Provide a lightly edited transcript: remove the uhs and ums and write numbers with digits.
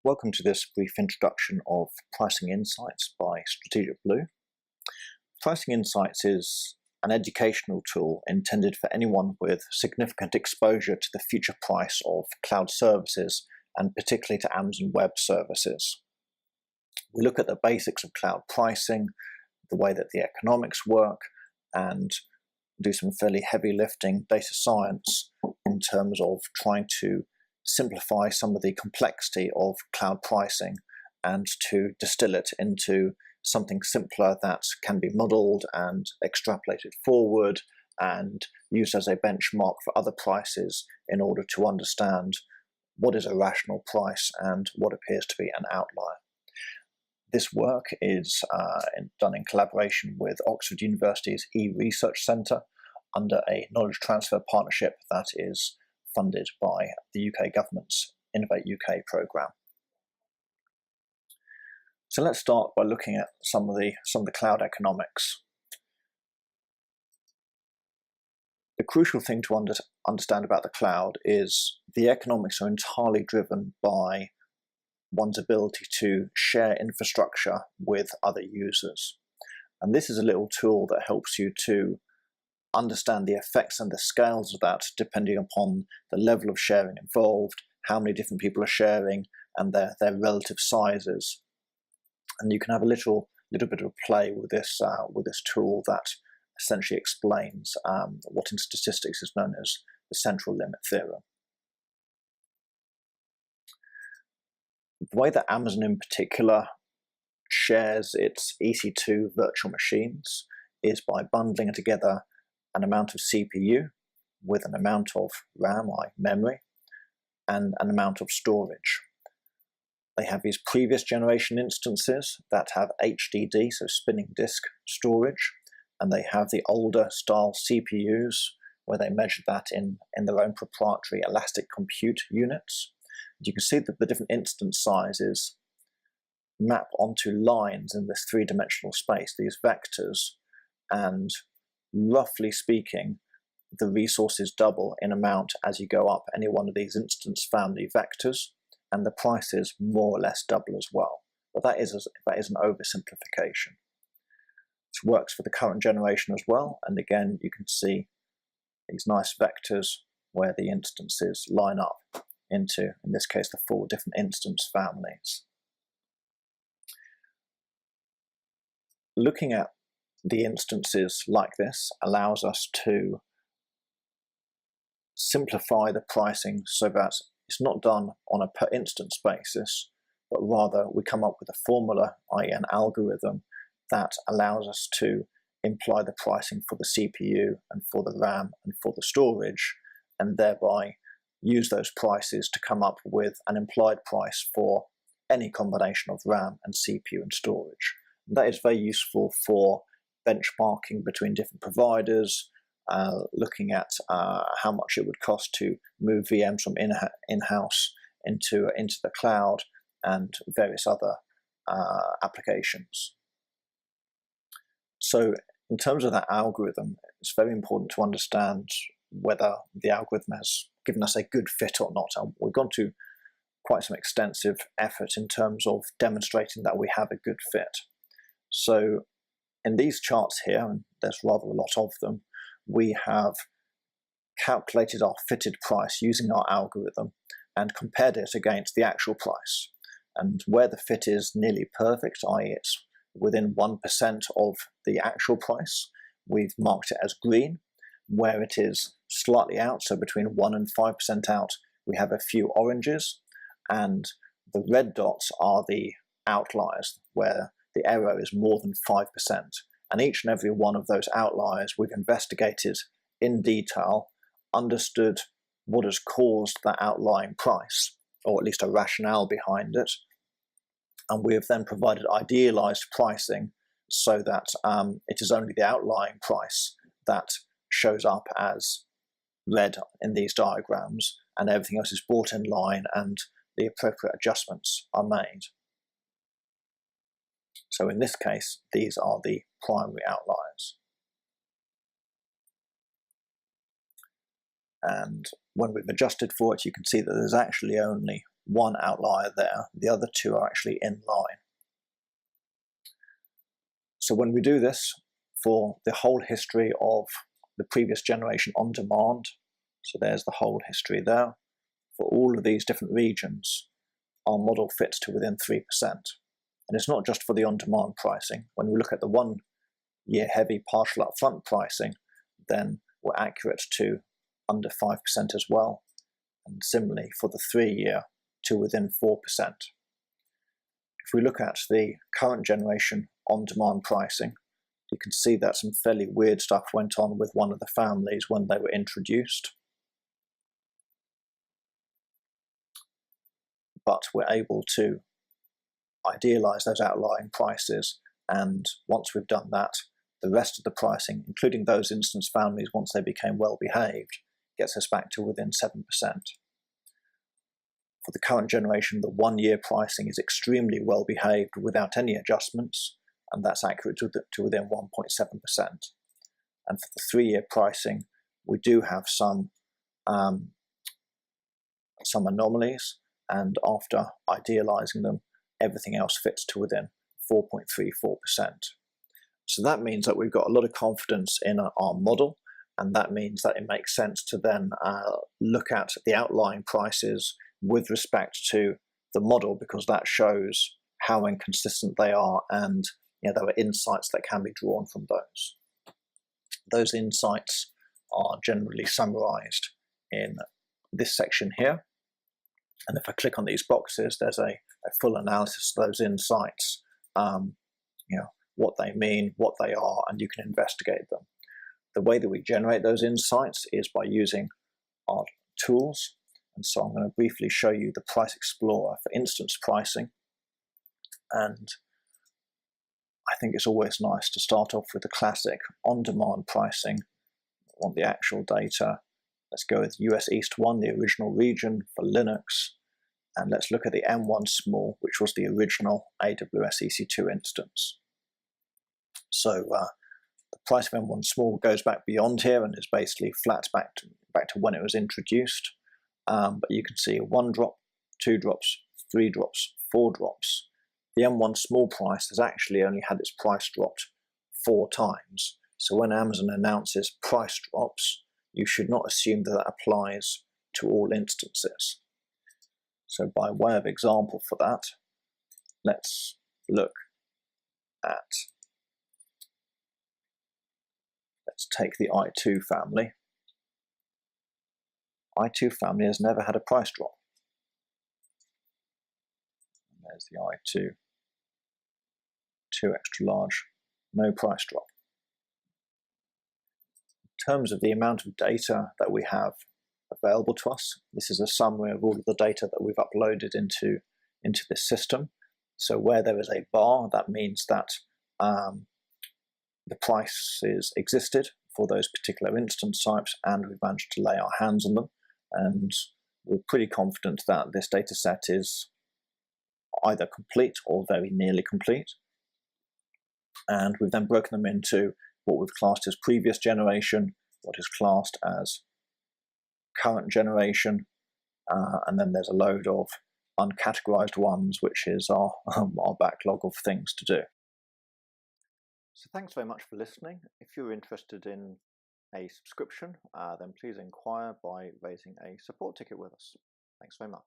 Welcome to this brief introduction of Pricing Insights by Strategic Blue. Pricing Insights is an educational tool intended for anyone with significant exposure to the future price of cloud services, and particularly to Amazon Web Services. We look at the basics of cloud pricing, the way that the economics work, and do some fairly heavy lifting data science in terms of trying to simplify some of the complexity of cloud pricing and to distill it into something simpler that can be modeled and extrapolated forward and used as a benchmark for other prices in order to understand what is a rational price and what appears to be an outlier. This work is done in collaboration with Oxford University's eResearch Centre under a knowledge transfer partnership that is funded by the UK government's Innovate UK programme. So let's start by looking at some of the cloud economics. The crucial thing to understand about the cloud is the economics are entirely driven by one's ability to share infrastructure with other users. And this is a little tool that helps you to understand the effects and the scales of that depending upon the level of sharing involved, how many different people are sharing, and their relative sizes. And you can have a little bit of a play with this tool that essentially explains what in statistics is known as the central limit theorem. The way that Amazon in particular shares its EC2 virtual machines is by bundling together an amount of CPU with an amount of RAM, memory, and an amount of storage. They have these previous generation instances that have HDD, so spinning disk storage, and they have the older style CPUs where they measure that in their own proprietary elastic compute units. You can see that the different instance sizes map onto lines in this three-dimensional space, these vectors, and roughly speaking, the resources double in amount as you go up any one of these instance family vectors, and the prices more or less double as well. But that is an oversimplification. This works for the current generation as well, and again you can see these nice vectors where the instances line up into, in this case, the 4 different instance families. Looking at the instances like this allows us to simplify the pricing so that it's not done on a per instance basis, but rather we come up with a formula, i.e. an algorithm, that allows us to imply the pricing for the CPU and for the RAM and for the storage, and thereby use those prices to come up with an implied price for any combination of RAM and CPU and storage. And that is very useful for benchmarking between different providers, looking at how much it would cost to move VMs from in-house into the cloud, and various other applications. So in terms of that algorithm, it's very important to understand whether the algorithm has given us a good fit or not. And we've gone to quite some extensive effort in terms of demonstrating that we have a good fit. So in these charts here, and there's rather a lot of them, we have calculated our fitted price using our algorithm and compared it against the actual price. And where the fit is nearly perfect, i.e. it's within 1% of the actual price, we've marked it as green. Where it is slightly out, so between 1 and 5% out, we have a few oranges, and the red dots are the outliers, where the error is more than 5%. And each and every one of those outliers we've investigated in detail, understood what has caused that outlying price, or at least a rationale behind it, and we have then provided idealized pricing so that it is only the outlying price that shows up as red in these diagrams, and everything else is brought in line and the appropriate adjustments are made. So in this case, these are the primary outliers. And when we've adjusted for it, you can see that there's actually only one outlier there. The other two are actually in line. So when we do this for the whole history of the previous generation on demand, so there's the whole history there, for all of these different regions, our model fits to within 3%. And it's not just for the on-demand pricing. When we look at the 1 year heavy partial upfront pricing, then we're accurate to under 5% as well. And similarly for the 3 year to within 4%. If we look at the current generation on-demand pricing, you can see that some fairly weird stuff went on with one of the families when they were introduced. But we're able to idealize those outlying prices, and once we've done that, the rest of the pricing, including those instance families once they became well behaved, gets us back to within 7%. For the current generation, the 1 year pricing is extremely well behaved without any adjustments, and that's accurate to within 1.7%. And for the 3 year pricing, we do have some anomalies, and after idealizing them, everything else fits to within 4.34%. So that means that we've got a lot of confidence in our model, and that means that it makes sense to then look at the outlying prices with respect to the model, because that shows how inconsistent they are, and there are insights that can be drawn from those. Those insights are generally summarized in this section here. And if I click on these boxes, there's a full analysis of those insights, what they mean, what they are, and you can investigate them. The way that we generate those insights is by using our tools. And so I'm going to briefly show you the Price Explorer for instance pricing. And I think it's always nice to start off with the classic on-demand pricing. I want the actual data. Let's go with US East 1, the original region for Linux. And let's look at the M1 small, which was the original AWS EC2 instance. So the price of M1 small goes back beyond here and is basically flat back to when it was introduced. But you can see 1 drop, 2 drops, 3 drops, 4 drops. The M1 small price has actually only had its price dropped 4 times. So when Amazon announces price drops, you should not assume that that applies to all instances. So by way of example for that, let's look at, let's take the i2 family. i2 family has never had a price drop. And there's the i2, 2 extra large, no price drop. In terms of the amount of data that we have available to us, this is a summary of all of the data that we've uploaded into this system. So where there is a bar, that means that the prices existed for those particular instance types, and we've managed to lay our hands on them. And we're pretty confident that this data set is either complete or very nearly complete. And we've then broken them into what we've classed as previous generation, what is classed as current generation, and then there's a load of uncategorized ones, which is our backlog of things to do. So thanks very much for listening. If you're interested in a subscription, then please inquire by raising a support ticket with us. Thanks very much.